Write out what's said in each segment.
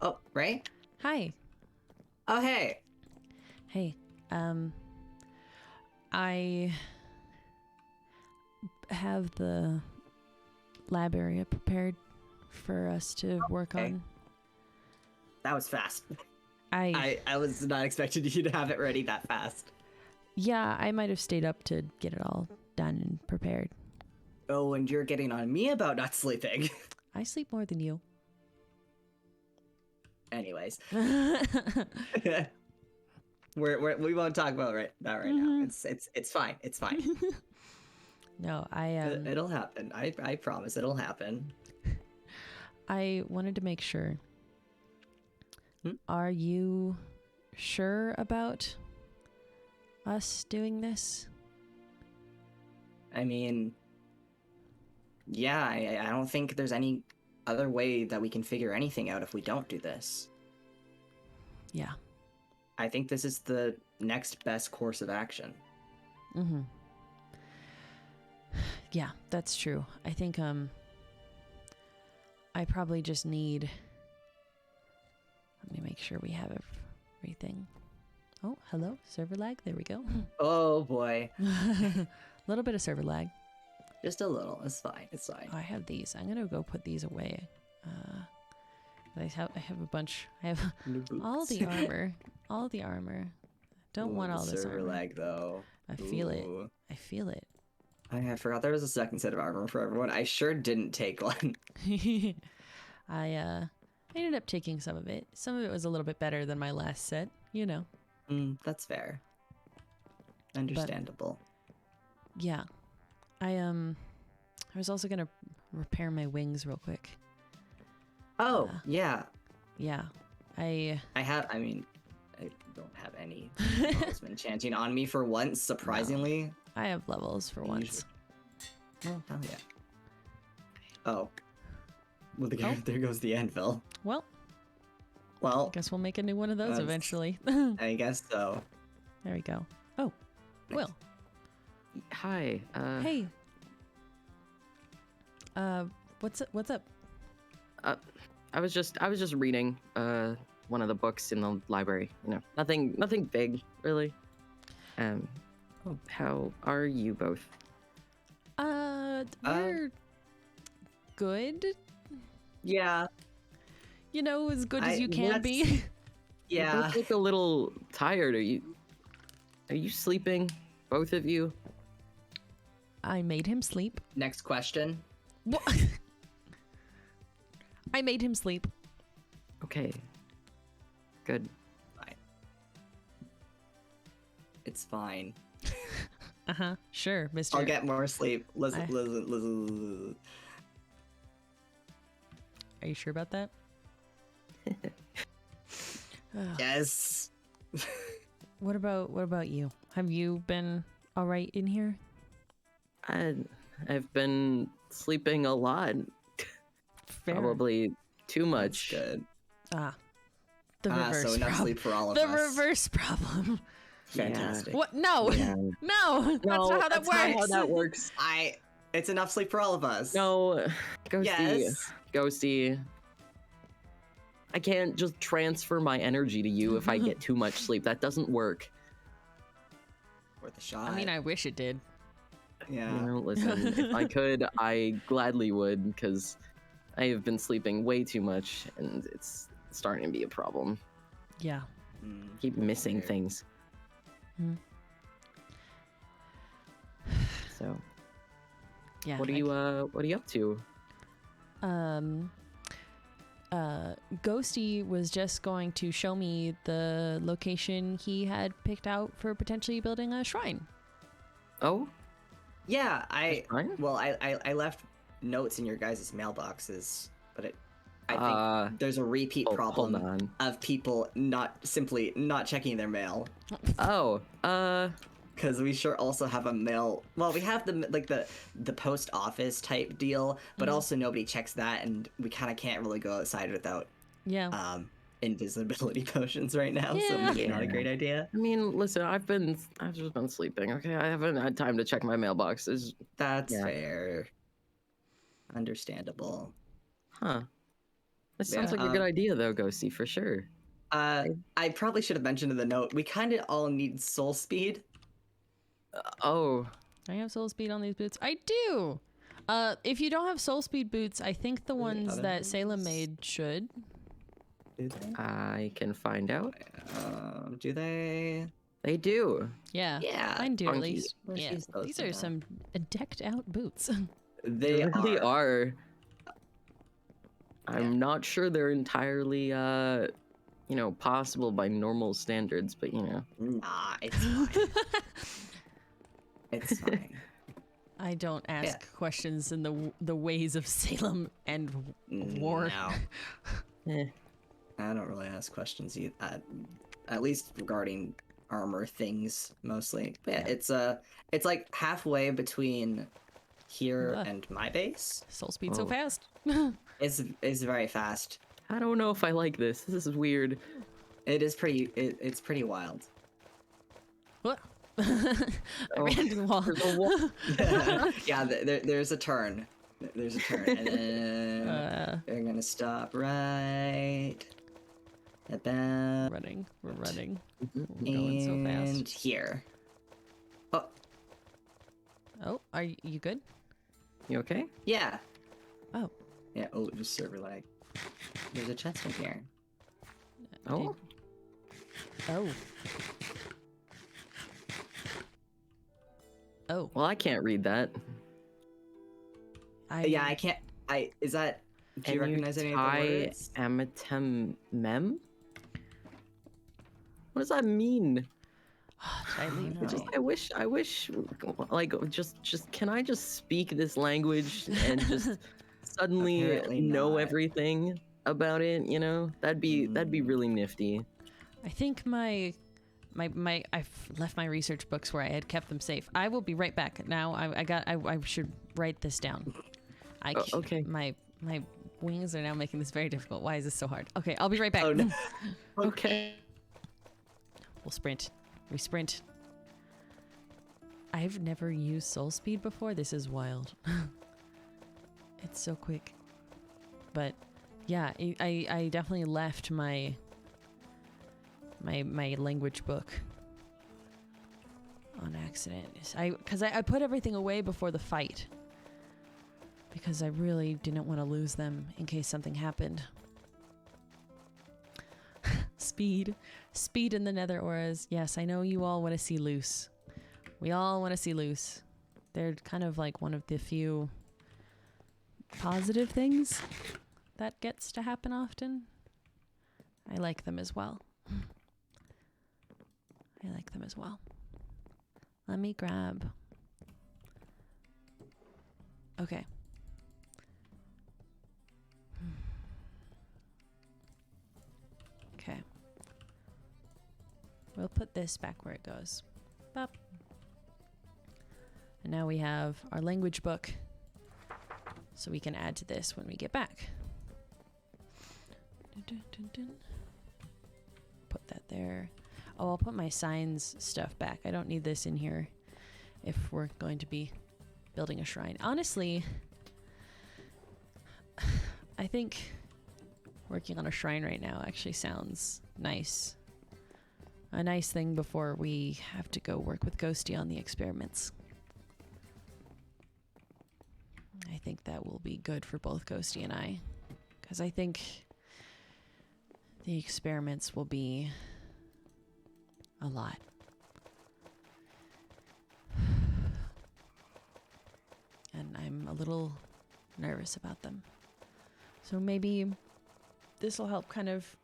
Oh, right? Hi. Oh, hey. Hey. I have the lab area prepared for us to work Okay. on. That was fast. I I was not expecting you to have it ready that fast. Yeah, I might have stayed up to get it all done and prepared. Oh, and you're getting on me about not sleeping. I sleep more than you. Anyways. We won't talk about that right now. It's fine. It's fine. No, It'll happen. I promise it'll happen. I wanted to make sure. Hmm? Are you sure about us doing this? I mean, yeah, I don't think there's any other way that we can figure anything out if we don't do this. Yeah. I think this is the next best course of action. Mm-hmm. Yeah, that's true. I think I probably just need. Let me make sure we have everything. Oh, hello, server lag. There we go. Oh boy. A little bit of server lag. Just a little. It's fine. It's fine. Oh, I have these. I'm gonna go put these away. I have a bunch. I have all the armor. All the armor. Don't want all this server armor. lag though. I feel it. Ooh. I feel it. I forgot there was a second set of armor for everyone. I sure didn't take one. I ended up taking some of it. Some of it was a little bit better than my last set, you know. That's fair. Understandable. But, yeah. I was also gonna repair my wings real quick. Oh, yeah. Yeah. I don't have any talisman chanting on me for once, surprisingly. No, I have levels for once. Oh, hell yeah. Oh. Well, there goes the anvil. Well, Well, guess we'll make a new one of those eventually. I guess so. There we go. Oh, Will. Hi. Hey. What's up? I was just reading one of the books in the library. You know, nothing big really. How are you both? We're good. Yeah. You know, as good as you can be. Yeah. You both look a little tired. Are you sleeping? Both of you? I made him sleep. Next question. What? I made him sleep. Okay. Good. Fine. It's fine. Sure, Mr. I'll get more sleep. Listen. Are you sure about that? Yes. What about you? Have you been all right in here? I've been sleeping a lot. Fair. Probably too much. That's good. The reverse so enough problem. sleep for all of the us. reverse problem. Fantastic. What? No. Yeah. No. That's not how that that's works. not how that works. It's enough sleep for all of us. No, Ghosty. Yes. Ghosty. I can't just transfer my energy to you if I get too much sleep. That doesn't work. Worth a shot. I mean, I wish it did. Yeah. You know, listen, if I could, I gladly would, because I have been sleeping way too much, and it's starting to be a problem. Yeah. Keep missing things. So, Yeah. what are you up to? Ghosty was just going to show me the location he had picked out for potentially building a shrine. Oh, Yeah, Fine. well, I left notes in your guys' mailboxes, but I think there's a repeat problem hold on. of people not checking their mail. Oh, Because we sure also have a mail. Well, we have the post office type deal, but also nobody checks that, and we kind of can't really go outside without Yeah. invisibility potions right now. So Yeah. maybe not a great idea. I mean, listen, I've just been sleeping. Okay, I haven't had time to check my mailbox. That's Yeah. fair. Understandable. Huh? That sounds Yeah, like a good idea, though, Ghosty, for sure. I probably should have mentioned in the note, we kind of all need soul speed. Oh, I have soul speed on these boots. I do. If you don't have soul speed boots, I think the ones other that Salem ones? made should. Do they? I can find out. Do they? They do. Yeah. Yeah. Mine do at funky. least. Let's Yeah. use those These then. are some decked out boots. They really are. are. I'm not sure they're entirely, possible by normal standards, but Nah, it's fine. It's fine. I don't ask questions in the ways of Salem and war. No, Eh. I don't really ask questions either. At least regarding armor things, mostly. But yeah, it's like halfway between here Ugh. and my base. Soul speed so Oh. fast. It's very fast. I don't know if I like this. This is weird. It is pretty. It's pretty wild. What? I ran into the wall. There's a wall. Yeah, there's a turn. There's a turn, and then they're gonna stop right about Running. We're running. We're going so and fast. here. Oh, Oh, are you good? You okay? yeah. Oh. Yeah. Oh, just server lag. There's a chest in here. Oh. Oh. Oh. Well, I can't read that. Yeah, I can't. Is that? Do you recognize any of the words? amiten mem? What does that mean? Should I leave? No. I wish, like, just can I just speak this language and just suddenly Apparently know not. everything about it? That'd be really nifty. I think I've left my research books where I had kept them safe. I will be right back. Now I should write this down. Okay. My wings are now making this very difficult. Why is this so hard? Okay, I'll be right back. Oh no. Okay. We'll sprint. We sprint. I've never used soul speed before. This is wild. It's so quick. But yeah, I definitely left my language book on accident. Because I put everything away before the fight. Because I really didn't want to lose them in case something happened. Speed in the nether auras. Yes, I know you all want to see Luce. We all want to see Luce. They're kind of like one of the few positive things that gets to happen often. I like them as well. Let me grab. Okay. Okay. We'll put this back where it goes. Bop. And now we have our language book, so we can add to this when we get back. Dun, dun, dun, dun. Put that there. Oh, I'll put my signs stuff back. I don't need this in here if we're going to be building a shrine. Honestly, I think working on a shrine right now actually sounds nice. A nice thing before we have to go work with Ghosty on the experiments. I think that will be good for both Ghosty and I. Because I think the experiments will be a lot. And I'm a little nervous about them. So maybe this will help kind of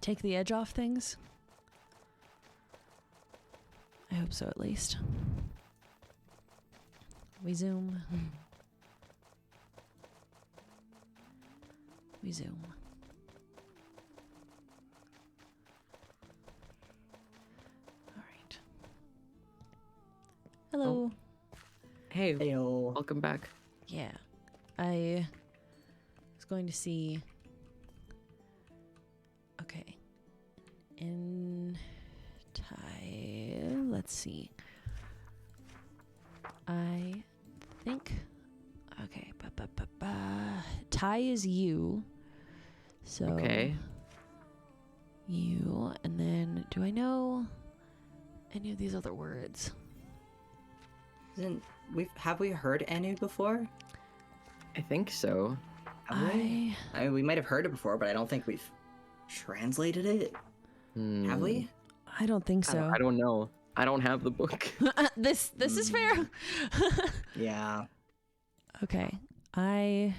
take the edge off things. I hope so, at least. We zoom. We zoom. All right. Hello. Hey, Ayo. welcome back. Yeah. I was going to see. Okay. In time. Let's see. I think. Okay. Ty is you. So Okay. you, and then do I know any of these other words? Have we heard Enu before? I think so. Have we? I mean, we might have heard it before, but I don't think we've translated it. Have we? I don't think so. I don't know. I don't have the book. This is fair. Yeah. Okay. I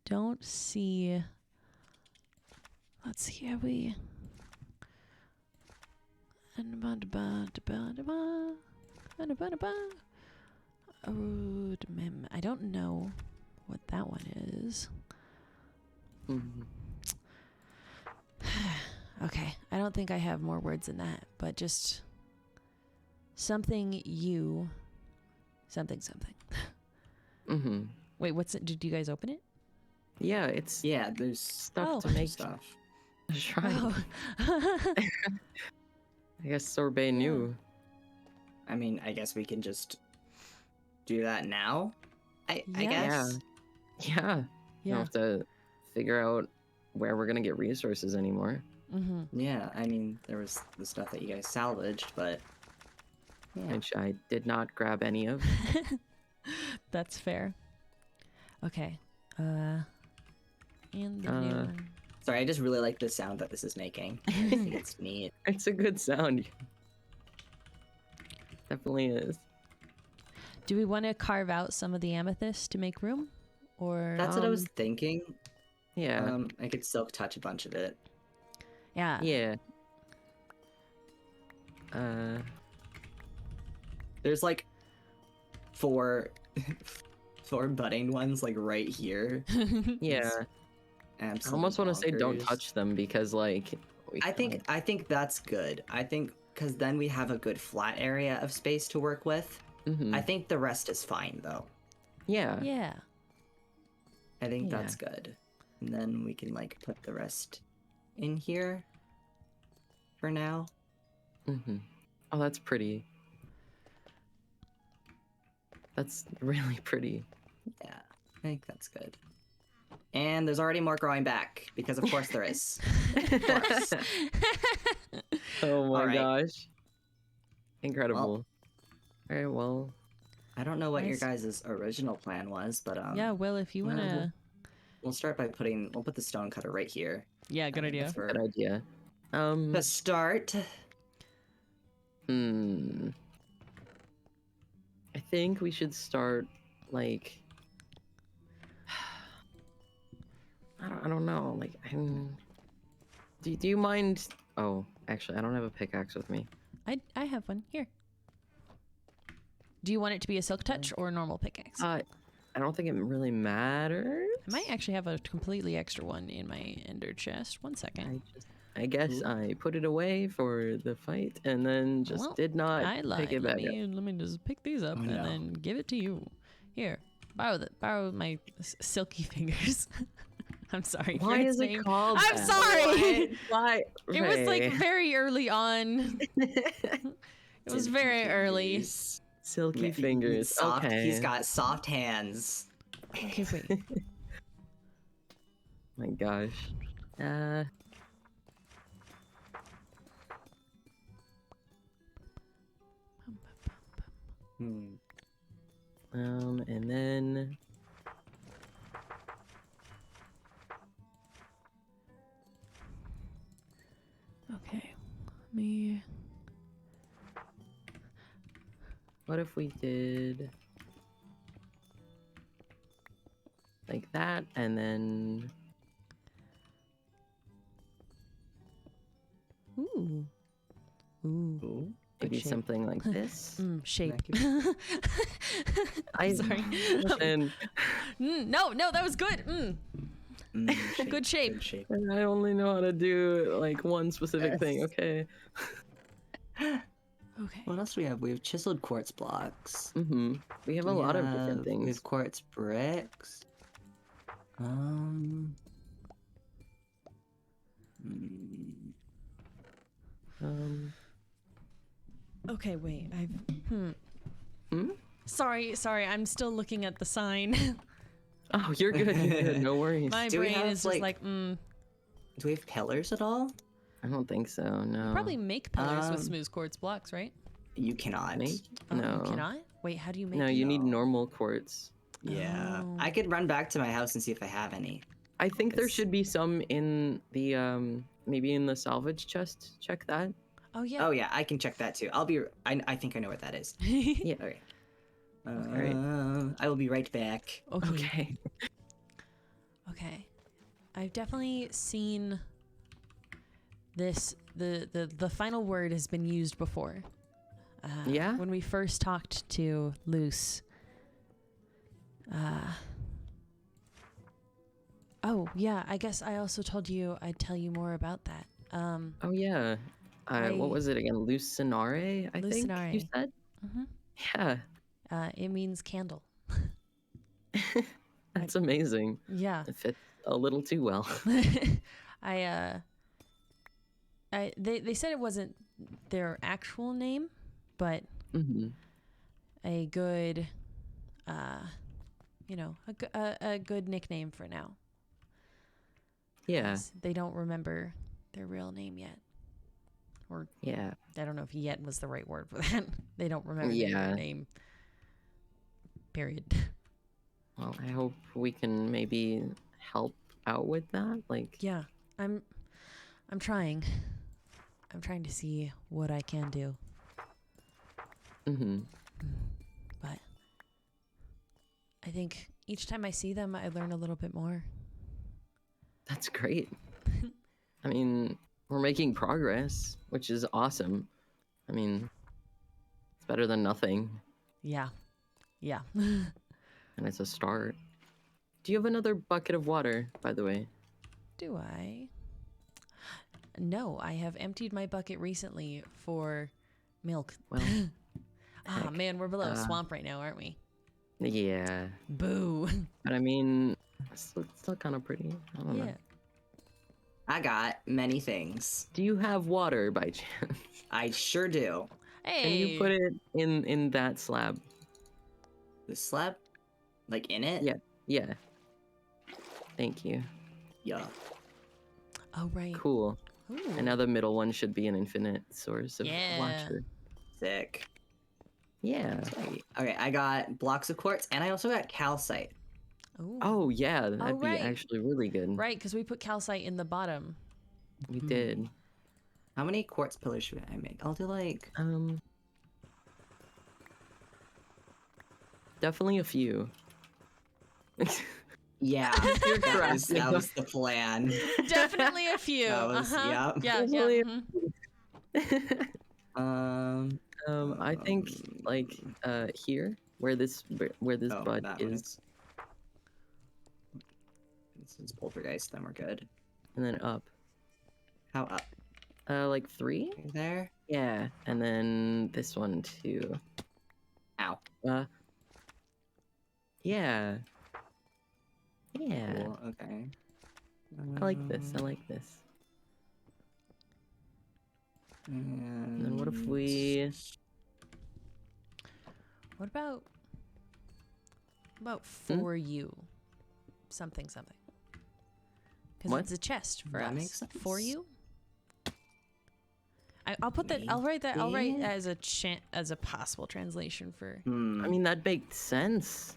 don't see. Let's see. Have we? I don't know what that one is. Mhm. Okay. I don't think I have more words than that, but just something you. Something. Mm-hmm. Wait, what's it? Did you guys open it? Yeah, it's Yeah, there's stuff to Oh. make stuff. a shrine. Oh. I guess Sorbet knew. I mean, I guess we can just do that now. I Yeah. guess. Yeah. You Yeah. don't have to figure out where we're gonna get resources anymore. Mm-hmm. Yeah, I mean, there was the stuff that you guys salvaged, but yeah. Which I did not grab any of. That's fair. Okay. And the new. Sorry, I just really like the sound that this is making. I think it's neat. It's a good sound. Definitely is. Do we want to carve out some of the amethyst to make room, or? That's what I was thinking. Yeah. I could silk touch a bunch of it. Yeah. Yeah. There's like four budding ones like right here. Yeah. I Absolutely almost want to say don't bonkers. touch them because like I think that's good. I think because then we have a good flat area of space to work with. Mhm. I think the rest is fine though. Yeah. Yeah. I think Yeah. that's good. And then we can like put the rest in here for now. Mm-hmm. Oh, that's pretty. That's really pretty. Yeah, I think that's good. And there's already more growing back because of course there is. Of course. Oh my Alright. gosh. Incredible. Alright, well. I don't know what your Nice. guys' original plan was, but Yeah. Well, if you well, wanna. we'll start by we'll put the stone cutter right here. Yeah. Good idea. For Good idea. the start. I think we should start like I don't know. Like do you mind? Oh, actually, I don't have a pickaxe with me. I have one here. Do you want it to be a silk touch or a normal pickaxe? I don't think it really matters. I might actually have a completely extra one in my ender chest. One second. I guess I put it away for the fight and then just Well, did not I lied. pick it Let back up. me just pick these up Oh, and no. then give it to you. Here, borrow my silky fingers. I'm sorry. for Why its is it name. called I'm that? sorry. Why? It was like Ray. very early on. It was very early. Silky fingers. Soft, Okay. He's got soft hands. Okay, wait. My gosh. And then Okay. Me. what if we did like that and then Ooh. Ooh. Ooh. maybe shape. something like this? Shape. I Sorry. and No, that was good. Good shape. Good shape. I only know how to do like one specific thing. Yes. Okay. Okay. What else do we have? We have chiseled quartz blocks. We have a lot of different We things. have quartz bricks. Hmm. Okay, wait. Sorry, I'm still looking at the sign. Oh, you're good. You're good. No worries. My Do we brain have, is just like- like, Do we have pillars at all? I don't think so. No. Probably make pillars with Um, smooth quartz blocks, right? You cannot. Make? Oh, No. you cannot? Wait, how do you make No, it? you need No. normal quartz. Yeah. Oh. I could run back to my house and see if I have any. I think there It's- should be some in the maybe in the salvage chest. Check that. Oh, yeah. Oh yeah, I can check that too. I think I know what that is. Yeah. Okay. Alright. I will be right back. Okay. Okay. I've definitely seen this. The final word has been used before. Yeah? When we first talked to Luce. Oh, yeah. I guess I also told you I'd tell you more about that. Oh yeah. What was it again? Lucinare, I think you Lucinare. said? Mhm. Yeah. It means candle. That's amazing. Yeah. It fits a little too well. They said it wasn't their actual name, but hmm a good, a good nickname for now. Yeah. 'Cause they don't remember their real name yet. Or Yeah. I don't know if yet was the right word for that. They don't remember their Yeah. name. Period. Well, I hope we can maybe help out with that. Like, Yeah, I'm trying. I'm trying to see what I can do. hmm But I think each time I see them, I learn a little bit more. that's great. I mean, we're making progress, which is awesome. I mean, it's better than nothing, Yeah. Yeah. and it's a start. Do you have another bucket of water, by the way? Do I? No, I have emptied my bucket recently for milk. Well, Ah, heck, man, we're below a uh, swamp right now, aren't we? yeah. Boo. But I mean, it's still kind of pretty. I don't Yeah. know. I got many things. Do you have water by chance? I sure do. Hey. Can you put it in that slab? The slab, like in it. Yeah. Yeah. Thank you. Yeah. Oh, right. Cool. Ooh. And now the middle one should be an infinite source of Yeah. water. Sick. Yeah. Sweet. Okay, I got blocks of quartz, and I also got calcite. Ooh. Oh yeah, that'd be right. actually really good. Right, because we put calcite in the bottom. We did. How many quartz pillars should I make? I'll do like. Definitely a few. Yeah, You're that correct. was the plan. Definitely a few. That was- uh-huh. yeah. Yeah. Definitely Mhm. I think like here where this Oh, bud that one is, Since poltergeist, then we're good. and then up. How up? Like 3? There? Yeah, and then this one too. Ow. Yeah. Yeah. Cool, okay. I like this. I like this. And then what if we? What about for you? Something. Because What? it's a chest for That us. makes sense. For you? I'll put that. I'll write that. I'll write Maybe? as a possible translation for. Hmm. I mean, that makes sense.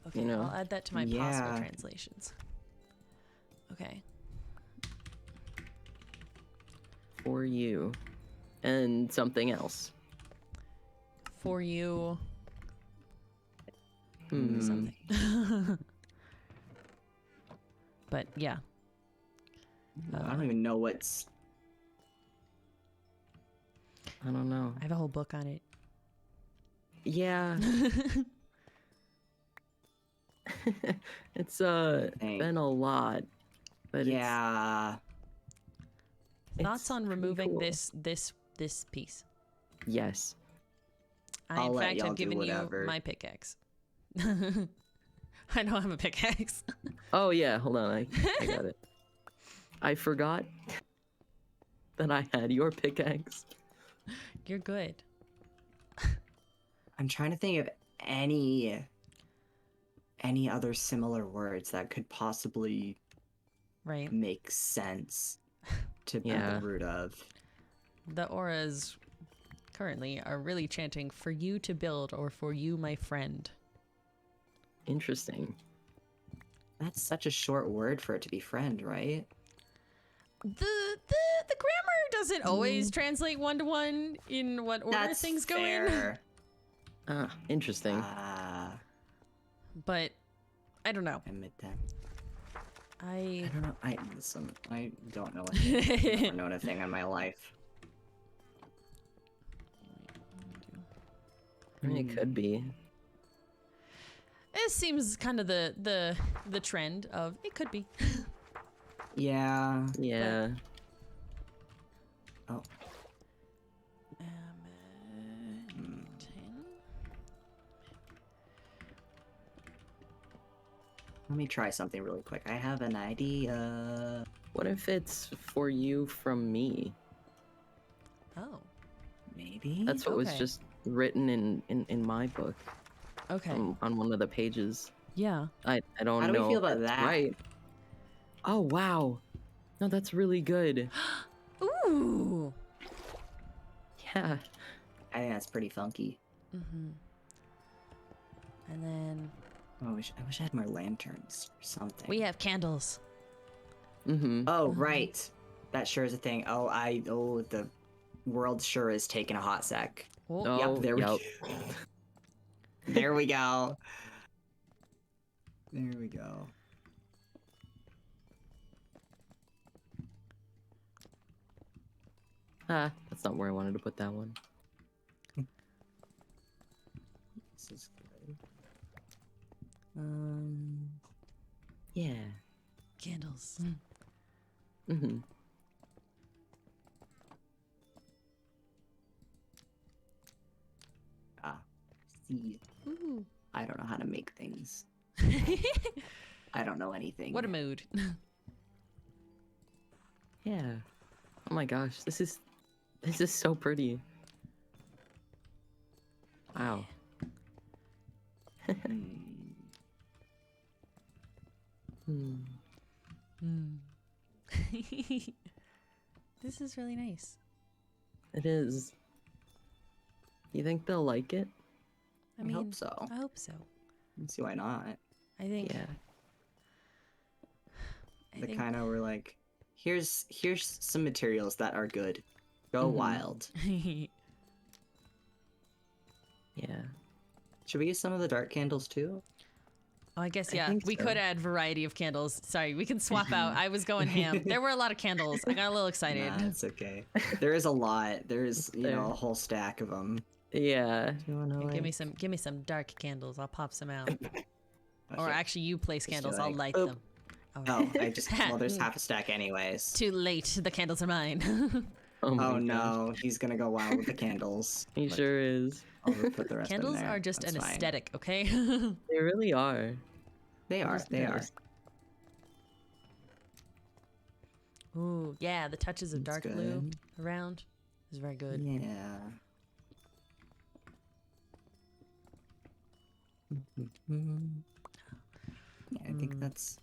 Okay, You know. I'll add that to my possible Yeah. translations. Okay. For you, and something else. For you. Hmm. Something. But yeah. I don't even know what's. I don't know. I have a whole book on it. Yeah. It's Dang. been a lot, but Yeah. Thoughts it's on pretty removing cool. this piece? Yes. I I'll in let fact y'all have do given you whatever. my pickaxe. I don't have a pickaxe. Oh yeah. Hold on. I got it. I forgot that I had your pickaxe. You're good. I'm trying to think of any other similar words that could possibly Right. makes sense to be Yeah. the root of. The auras currently are really chanting for you to build or for you, my friend. Interesting. That's such a short word for it to be friend, right? The grammar doesn't always translate one-to-one in what order That's things go in. fair. Ah, interesting. But I don't know. Amiten. I I don't know. Listen, I don't know. I've never known a thing in my life. I mean, it could be. It seems kind of the trend of it could be. Yeah. Yeah. Oh. Let me try something really quick. I have an idea. What if it's for you from me? Oh, Maybe? That's what was Okay. just written in my book okay. on one of the pages. Yeah. I don't How do know we feel if about that's that? right. Oh wow. No, that's really good. Ooh. Yeah. I think that's pretty funky. Mm-hmm. And then Oh, I wish I had more lanterns or something. we have candles. Mm-hmm. Oh, right. That sure is a thing. The world sure is taking a hot sec. Oh, Oh, Yep, there we yep. There we go. There we go. Ah, that's not where I wanted to put that one. This is good. Yeah. candles. Mm-hmm. See, Ooh. I don't know how to make things. I don't know anything. What a mood. Yeah. Oh my gosh, this is so pretty. Wow. Hmm. This is really nice. It is. You think they'll like it? I I mean, hope so. I hope so. Let's see why not. I think. Yeah. I The think. kind of we're like, here's some materials that are good. Go Mhm. wild. Yeah. Should we use some of the dark candles too? Oh, I guess I yeah. think We so. could add variety of candles. Sorry, we can swap out. I was going ham. There were a lot of candles. I got a little excited. Nah, it's okay. There is a lot. There's There. a whole stack of them. Yeah. Do you wanna Here, like? give me some dark candles. I'll pop some out. Or Okay. actually, you place Just candles. do I'll like, light oop. them. All Oh, right. I just well, there's half a stack anyways. Too late. The candles are mine. Oh my Oh gosh. no, he's gonna go wild with the candles. He Look, sure is. I'll put the rest in Candles there. are just That's an fine. aesthetic, okay? They really are. They are. Just They are. nice. Ooh, yeah, the touches of That's dark blue good. around is very good. Yeah. Yeah, I think that's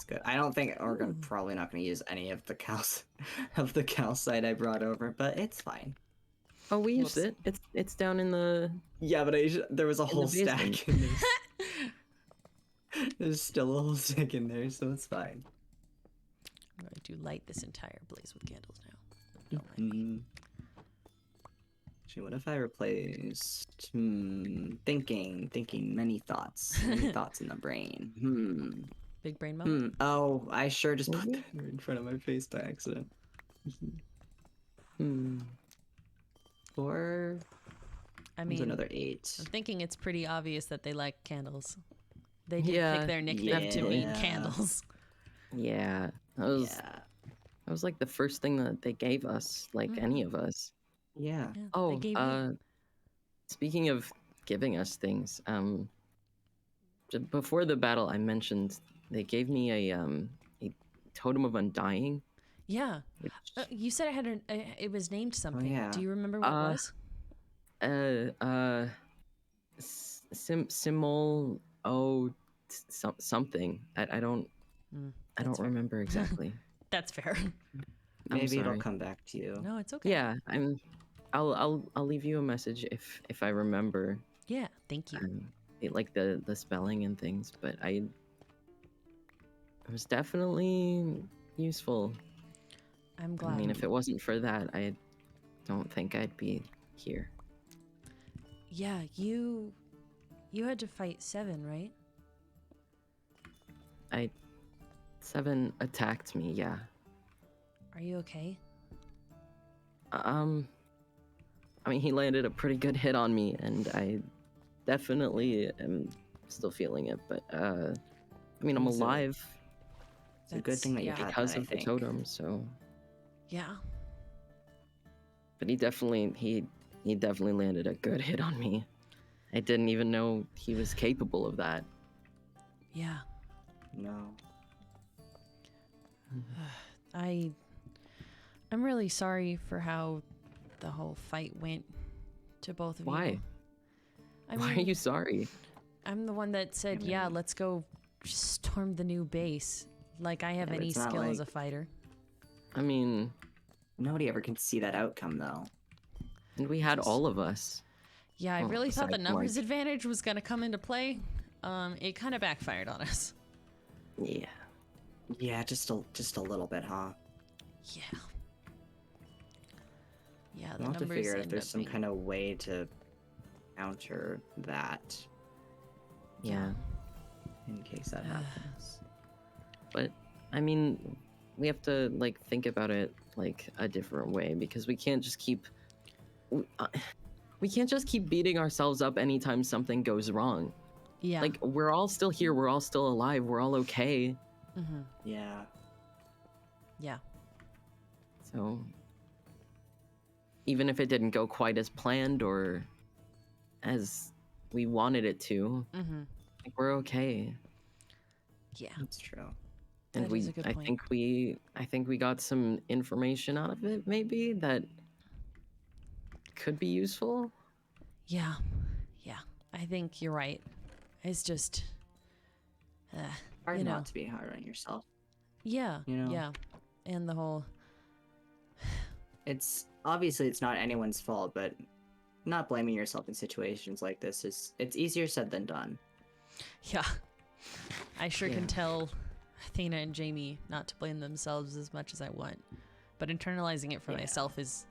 good. I don't think we're Ooh. probably not gonna use any of the calcite I brought over, but it's fine. Oh, we used Whoops. it. It's down in the. Yeah, but there was a the whole basement. stack in this. There's still a whole stack in there, so it's fine. I'm going to light this entire blaze with candles now. Don't mind me. Actually, what if I replaced thinking many thoughts in the brain. Big brain moment. Oh, I sure just put Mhm. that in front of my face by accident. Hmm. Or I there's mean, another 8. I'm thinking it's pretty obvious that they like candles. They did Yeah, pick their nickname to mean yeah. candles. Yeah. That was like the first thing that they gave us, like any of us. Yeah. Yeah, they Oh, gave you. speaking of giving us things, before the battle, I mentioned they gave me a totem of undying. Yeah. Which, You said it was named something. yeah. Do you remember what it was? simul something. I don't. I That's don't fair. remember exactly. That's fair. Maybe it'll sorry. come back to you. No, it's okay. Yeah, I'll leave you a message if I remember Yeah, thank you. like the spelling and things, but it was definitely useful. I'm I glad. mean, if it wasn't for that, I don't think I'd be here. Yeah, you had to fight 7, right? 7 attacked me, yeah. Are you okay? I mean, he landed a pretty good hit on me, and I definitely am still feeling it, but I mean, I'm So- alive It's a good thing that you had because that, I of the think. totem, so. Yeah. But he definitely landed a good hit on me. I didn't even know he was capable of that. Yeah. No. I'm really sorry for how the whole fight went to both of you. Why? Why are you sorry? I'm the one that said, yeah, let's go storm the new base. Like I have Yeah, but any it's not skill as a like- fighter. I mean, Nobody ever can see that outcome, though. and we had all of us. Yeah, I Well, really thought the aside from, numbers like- advantage was going to come into play. It kind of backfired on us. Yeah. Yeah, just a little bit, huh? Yeah. Yeah, the We'll have to numbers figure out if end there's up some being- kind of way to counter that Yeah. in case that happens. But I mean, we have to like think about it like a different way because we can't just keep beating ourselves up anytime something goes wrong. Yeah. Like we're all still here, we're all still alive, we're all okay. Mm-hmm. Yeah. Yeah. So even if it didn't go quite as planned or as we wanted it to, Mm-hmm. like we're okay. Yeah. That's true. And That is a good I point. think we got some information out of it maybe that could be useful. Yeah. Yeah. I think you're right. It's just, Hard you know. not to be hard on yourself. Yeah. You know? Yeah. And the whole, It's obviously it's not anyone's fault, but not blaming yourself in situations like this it's easier said than done. yeah. I sure can Yeah. tell Athena and Jamie not to blame themselves as much as I want. But internalizing it for Yeah. myself is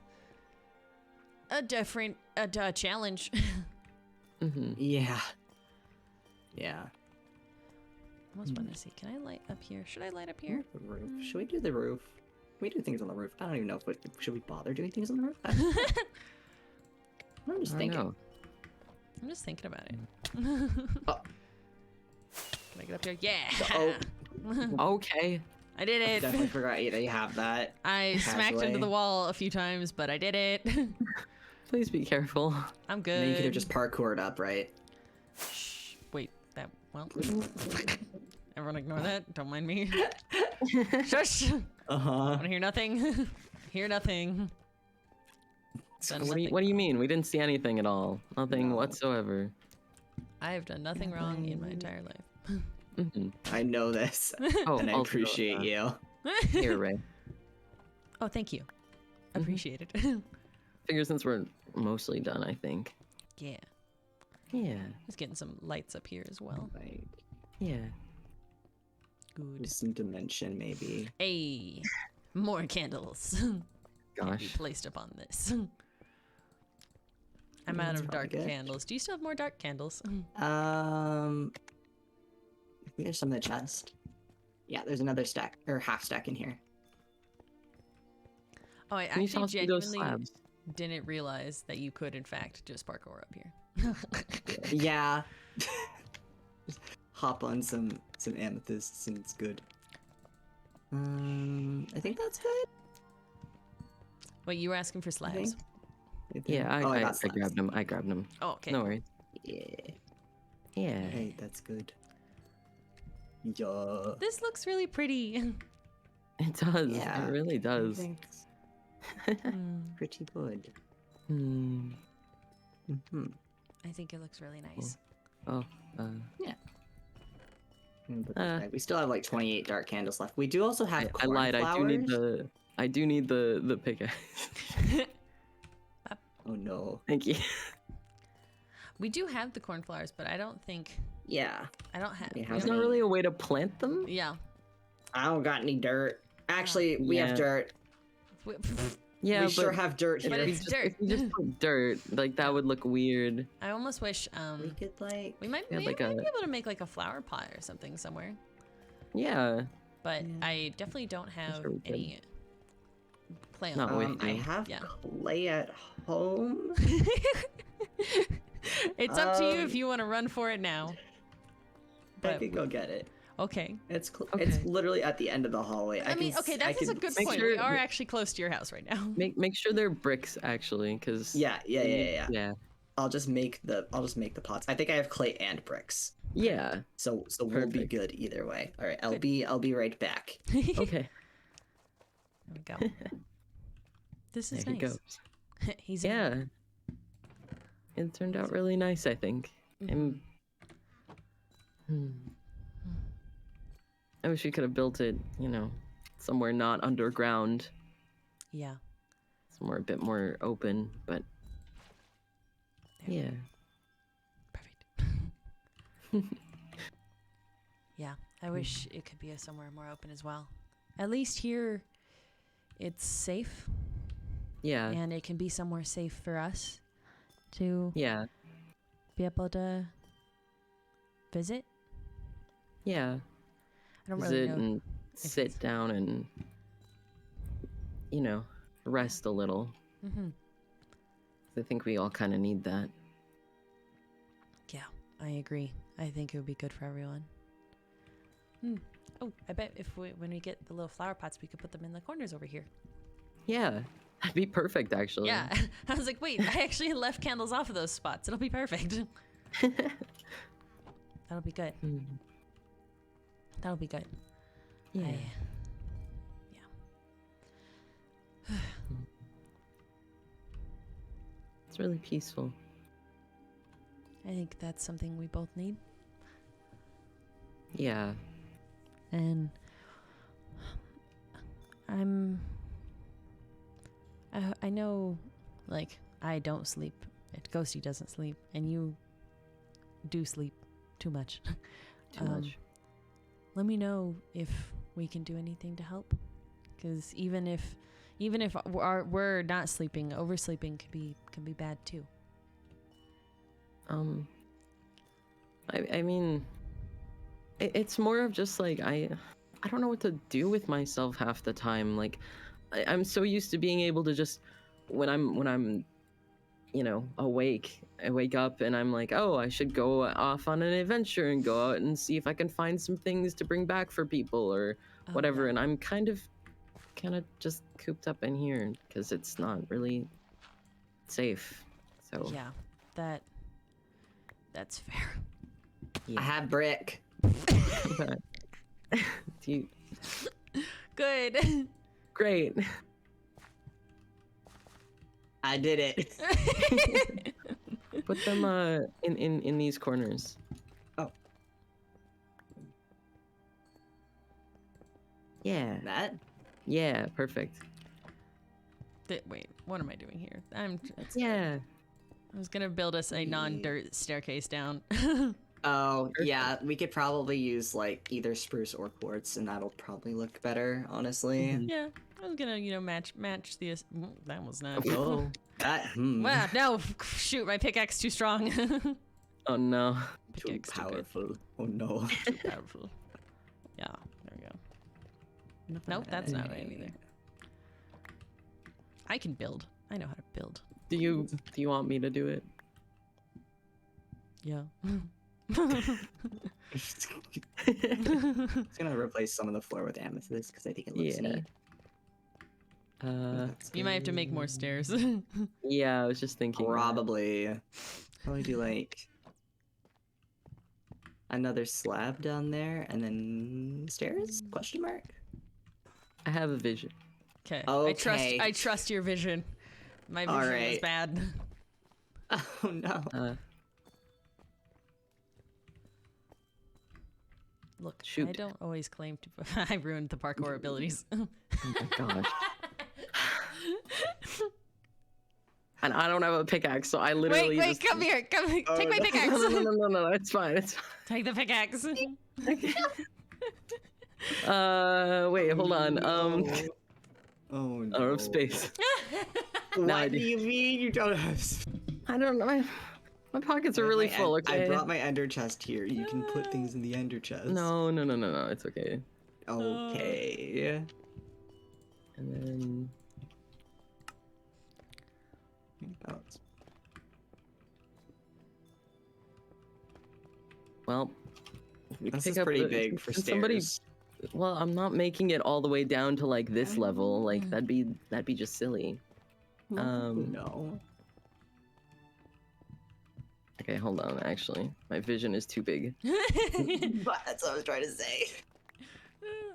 a different challenge. Mm-hmm. Yeah. Yeah. I almost want to see. Can I light up here? Should I light up here? The roof. Should we do the roof? We do things on the roof. I don't even know if should we bother doing things on the roof? I don't know. I'm just thinking. Know. I'm just thinking about it. Oh. Can I get up here? Yeah. Oh, Okay. I did it. definitely forgot that you have that. I smacked into Casually. the wall a few times, but I did it. Please be careful. I'm And good. then you could have just parkoured up, right? Shh. Wait. That. Well. Everyone ignore that. Don't mind me. Shush. Uh-huh. Want to hear nothing? Hear nothing. Done nothing. What do you mean? We didn't see anything at all. Nothing No. whatsoever. I have done nothing wrong in my entire life. Mm-hmm. I know this. Oh, and I also, appreciate you. Here, Ray. Oh, thank you. Appreciate it. Figure since we're mostly done, I think. Yeah. Yeah. Just getting some lights up here as well. Like, Yeah. Good. just some dimension, maybe. Hey, more candles. Can be Gosh. placed upon this. I'm out That's of probably dark good. candles. Do you still have more dark candles? I think there's some in the chest. Yeah, there's another stack or half stack in here. Oh, I Can you actually toss me those genuinely slabs? didn't realize that you could, in fact, just parkour up here. Yeah. Just hop on some amethysts and it's good. I think that's good. Wait, you were asking for slabs? think. I think. Yeah, Oh, I got slabs. grabbed them. I grabbed them. Oh, okay. No worries. Yeah. Yeah. Hey, that's good. Yeah. This looks really pretty. It does. Yeah, It really I does. think it's pretty good. Hmm. Mm-hmm. I think it looks really nice. Oh. Yeah. We still have like 28 dark candles left. We do also have I lied. cornflowers. I do need the pickaxe. Oh no. Thank you. We do have the cornflowers, but I don't think Yeah. I don't have. We we have There's don't- not really a way to plant them. Yeah. I don't got any dirt. Actually, we Yeah. have dirt. We- Yeah, we sure have dirt here. But if it's you just, dirt. If you just put dirt, like that would look weird. I almost wish we could like. we might, Yeah, we like might be a- able to make like a flower pot or something somewhere. Yeah. But Yeah. I definitely don't have sure we could. any plant. Not with I you. have Yeah. clay at home. It's up to you if you want to run for it now. I But could go get it. okay. It's Okay. it's literally at the end of the hallway. I mean, okay, I that's a can good make point. sure- We are actually close to your house right now. Make sure they're bricks actually, because Yeah. yeah. I'll just make the pots. I think I have clay and bricks. Yeah. So we'll be Perfect. good either way. All right, I'll Good. be right back. Okay. There we go. This is There he nice. goes. He's in. Yeah. It turned out really nice, I think. Mhm. I wish we could have built it, somewhere not underground, Yeah. somewhere a bit more open, but There. yeah. Perfect. Yeah, I wish it could be somewhere more open as well. At least here, it's safe, Yeah. and it can be somewhere safe for us to Yeah. be able to visit. Yeah. I don't really Visit know. and sit down and, rest a little. Mm-hmm. I think we all kind of need that. Yeah, I agree. I think it would be good for everyone. Oh, I bet when we get the little flower pots, we could put them in the corners over here. Yeah. That'd be perfect, actually. Yeah, I was like, wait, I actually left candles off of those spots. It'll be perfect. That'll be good. Mm. That'll be good. Yeah. Yeah. It's really peaceful. I think that's something we both need. Yeah. And I know, like, I don't sleep. Ghosty doesn't sleep, and you do sleep too much. Too much. Let me know if we can do anything to help, because even if we're not sleeping, oversleeping can be bad too. I mean, it's more of just like I don't know what to do with myself half the time. Like, I'm so used to being able to just when I'm awake, I wake up and I'm like, oh, I should go off on an adventure and go out and see if I can find some things to bring back for people or whatever. Yeah. And I'm kind of just cooped up in here because it's not really safe. So Yeah, that's fair. I have brick. Do you, Good. great. I did it. Put them in these corners. Oh. Yeah. That? Yeah, perfect. Wait, what am I doing here? Yeah. I was gonna build us a non-dirt staircase down. Oh, yeah, we could probably use like either spruce or quartz, and that'll probably look better, honestly. Mhm. Yeah, I was gonna match the. That was not. Oh, that. Wow, no, shoot, my pickaxe too strong. Oh no. Too Pickaxe too good. powerful. Oh no. Too powerful. Yeah, there we go. Nope, that's not right either. I can build. I know how to build. Do you want me to do it? Yeah. It's gonna replace some of the floor with amethyst because I think it looks Yeah. neat. That's You might have to make more good. stairs. Yeah, I was just thinking. that. Probably. Probably do like another slab down there and then stairs? Question mark? I have a vision. Okay. Okay. I trust your vision. My vision is Alright. bad. Oh no. Look, I Shoot. don't always claim to. I ruined the parkour abilities. Oh my gosh. And I don't have a pickaxe, so I literally wait, just... come here, come here. Take my no. pickaxe. No, it's fine. It's Take the pickaxe. wait, hold on. Oh no. I don't have space. What I do do. you mean you don't have I don't know. My pockets are really full, okay? I brought my ender chest here. You can put things in the ender chest. No, it's okay. Okay. And then... Well, we can This is pick up pretty the- big for can stairs. Well, I'm not making it all the way down to like this level. Like that'd be just silly. No. Okay, hold on. Actually, my vision is too big. But that's what I was trying to say.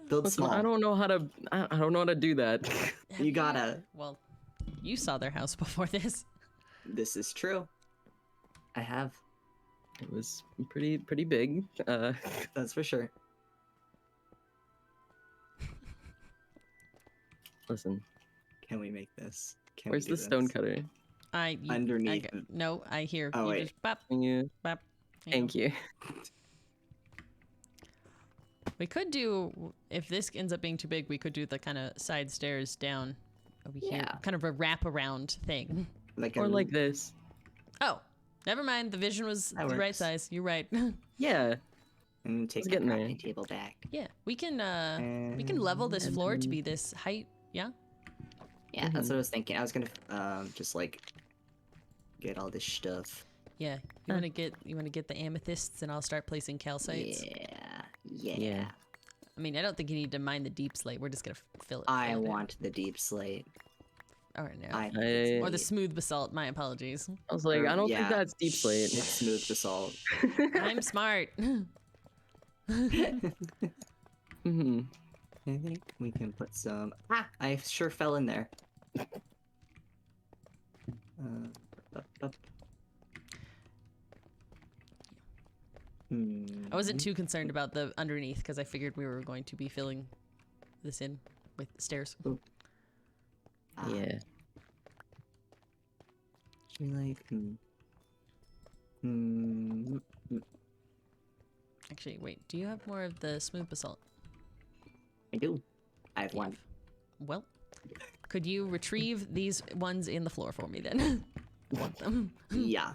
Build Listen, small. I don't know how to. I don't know how to do that. You gotta. Well, you saw their house before this. This is true. I have. It was pretty big. That's for sure. Listen, Can we make this? Can where's we do the stone this? cutter? Underneath. No, I hear. Oh, you wait. just bop, Can you? bop. Thank you. We could do, if this ends up being too big, we could do the kind of side stairs down over here. Yeah. Kind of a wraparound thing. Like Or like this. Oh, never mind. The vision was That the right works. size. You're right. Yeah. And take It's the getting there. crafting table back. Yeah, we can level this floor to be this height. Yeah. Yeah, that's what I was thinking. I was gonna just like get all this stuff. Yeah. You want to get the amethysts, and I'll start placing calcites. Yeah. I mean, I don't think you need to mine the deep slate. We're just gonna fill it. I fill it in. want the deep slate. Or no. I Or the smooth basalt. My apologies. was like, I don't yeah. think that's deep slate. It's smooth basalt. I'm smart. Hmm. I think we can put some. Ah, I sure fell in there. Up. I wasn't too concerned about the underneath because I figured we were going to be filling this in with stairs. Yeah. Like, Actually, wait. Do you have more of the smooth basalt? I do. I have one. Well, could you retrieve these ones in the floor for me then? I want them. Yeah.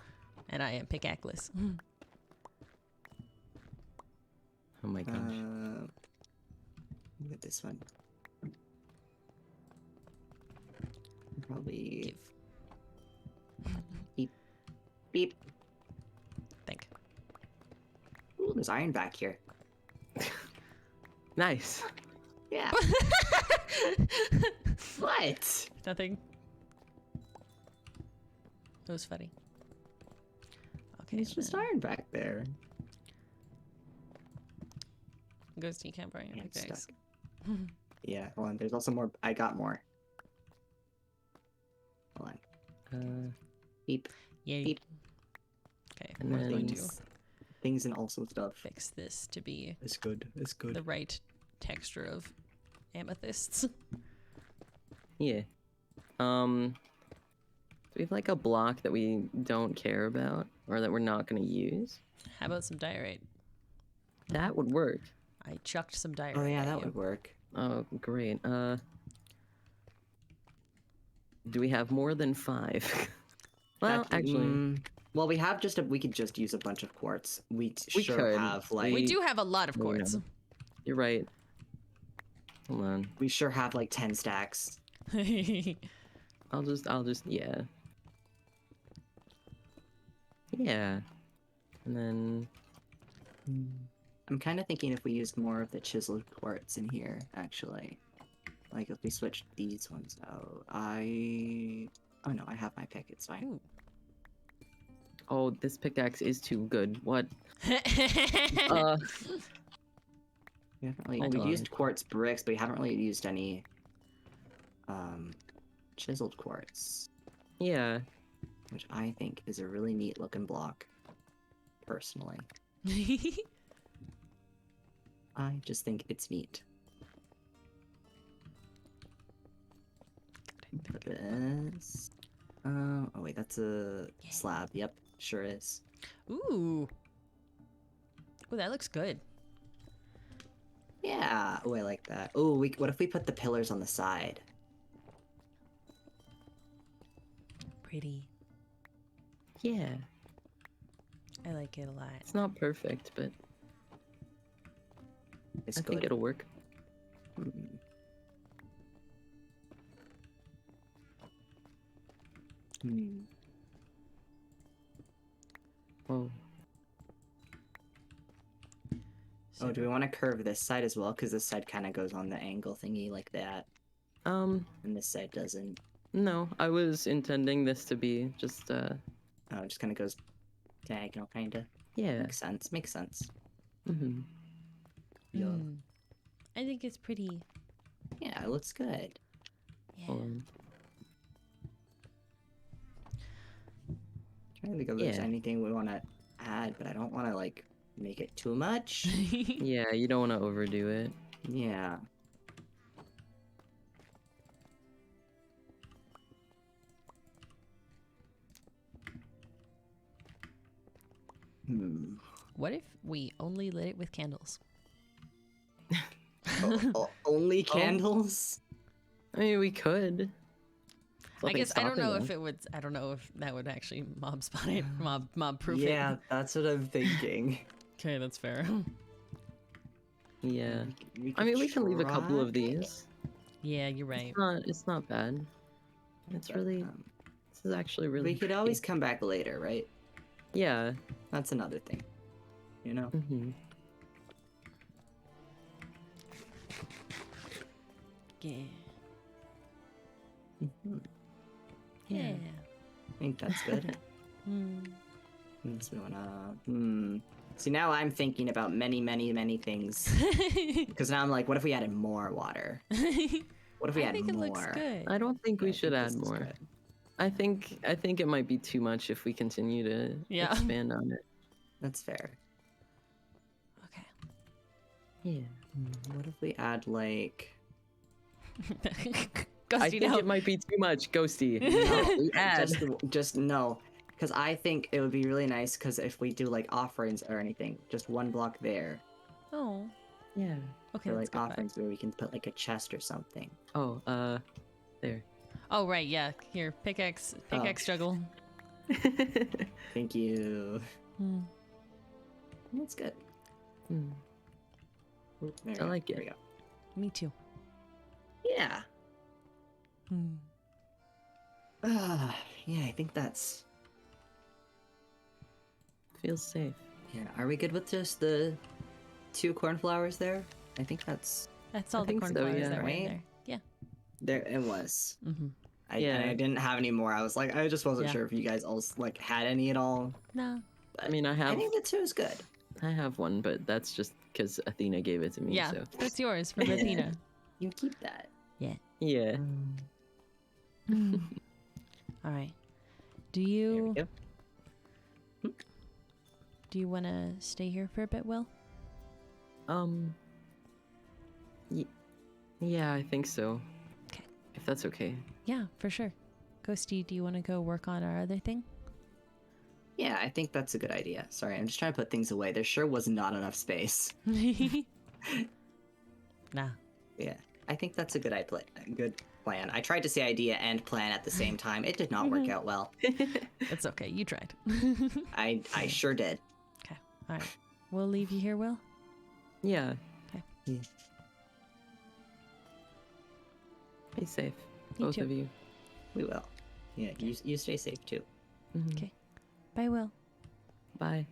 And I am pickaxeless. Oh my gosh. Look at this one. Probably. Give. Beep. Think. Ooh, there's iron back here. Nice. Yeah. What? Nothing. It was funny. Okay. It's just then iron back there. Ghosty can't bring Yeah, it. it's Guys. stuck. Yeah, hold on. There's also more. I got more. Hold on. Beep. Yay. Beep. Okay. And I'm going to Things and also stuff. fix this to be It's good. It's good. the right texture of amethysts. Yeah. Do we have like a block that we don't care about or that we're not gonna use? How about some diorite? That would work. I chucked some diorite. Oh yeah, at that you. would work. Oh, great. Do we have more than 5? Well, That- actually, well, we have just we could just use a bunch of quartz. We We sure could. have like We do have a lot of we quartz. know. You're right. Hold on. we sure have like 10 stacks. I'll just, yeah. Yeah. And then, I'm kind of thinking if we used more of the chiseled quartz in here, actually. Like if we switched these ones out. Oh no, I have my pick. It's fine. Ooh. oh, this pickaxe is too good. What? We haven't really, Hold we've on. used quartz bricks, but we haven't really used any chiseled quartz, Yeah. which I think is a really neat looking block, personally. I just think it's neat. Put this. Oh wait, that's a Yeah. slab. Yep, sure is. Ooh. Ooh, that looks good. Yeah. Oh, I like that. Oh, what if we put the pillars on the side? Pretty. Yeah. I like it a lot. It's not perfect, but It's I good. think it'll work. Hmm. Hmm. Whoa. Oh, do we want to curve this side as well? Because this side kind of goes on the angle thingy like that, and this side doesn't. No, I was intending this to be just, Oh, it just kind of goes diagonal, kind of. yeah. Makes sense. Makes sense. Mm-hmm. Yeah. I think it's pretty. Yeah, it looks good. Yeah. Trying to think if there's Yeah. anything we want to add, but I don't want to like make it too much. Yeah, you don't want to overdo it. Yeah. Hmm. What if we only lit it with candles? Only candles? I mean, we could. I guess I don't know if it would. I don't know if that would actually mob spot it, mob proof it. Yeah, that's what I'm thinking. Okay, that's fair. Yeah. We I mean, we can leave a couple try. of these. Yeah, you're right. It's not bad. It's really, this is actually really We could pretty. always come back later, right? Yeah. That's another thing. You know? Mm-hmm. Yeah. Mhm. Yeah. I think that's good. Hmm. What's going on? See, now I'm thinking about many, many, many things. Because now I'm like, what if we added more water? What if we I add think more? it looks good. I don't think we I should think add this is more. good. I think it might be too much if we continue to Yeah. expand on it. That's fair. Okay. Yeah. What if we add like... Ghosty, I think no. it might be too much, Ghosty. No, We add. just no. Because I think it would be really nice because if we do like offerings or anything, just one block there. Oh. Yeah. Okay, For that's like good. offerings where we can put like a chest or something. Oh, there. Oh right, yeah. Here, pickaxe juggle. Thank you. Hmm. That's good. Hmm. Oop, there we I go, like there it. we go. Me too. Yeah. Hmm. Yeah, I think that's... Feels safe. Yeah, are we good with just the 2 cornflowers there? I think that's... That's all I the think so, cornflowers yeah. that were in Right? there. Yeah. There it was. Mm-hmm. And I didn't have any more. I was like, I just wasn't Yeah. sure if you guys all like had any at all. No. I mean, I I have think the 2 is good. one, but that's just because Athena gave it to me. Yeah, So. that's yours from Athena. You keep that. Yeah. Yeah. All right. Do There we you go. want to stay here for a bit, Will? Yeah, I think so. Okay. If that's okay. Yeah, for sure. Ghosty, do you want to go work on our other thing? Yeah, I think that's a good idea. Sorry, I'm just trying to put things away. There sure was not enough space. Nah. Yeah, I think that's a good plan. I tried to say idea and plan at the same time. It did not work out well. It's okay. You tried. I sure did. Okay. All right. We'll leave you here, Will. Yeah. Okay. Yeah. Be safe, You both too. of you. We will. Yeah, you stay safe too. Mhm. Okay. Bye, Will. Bye.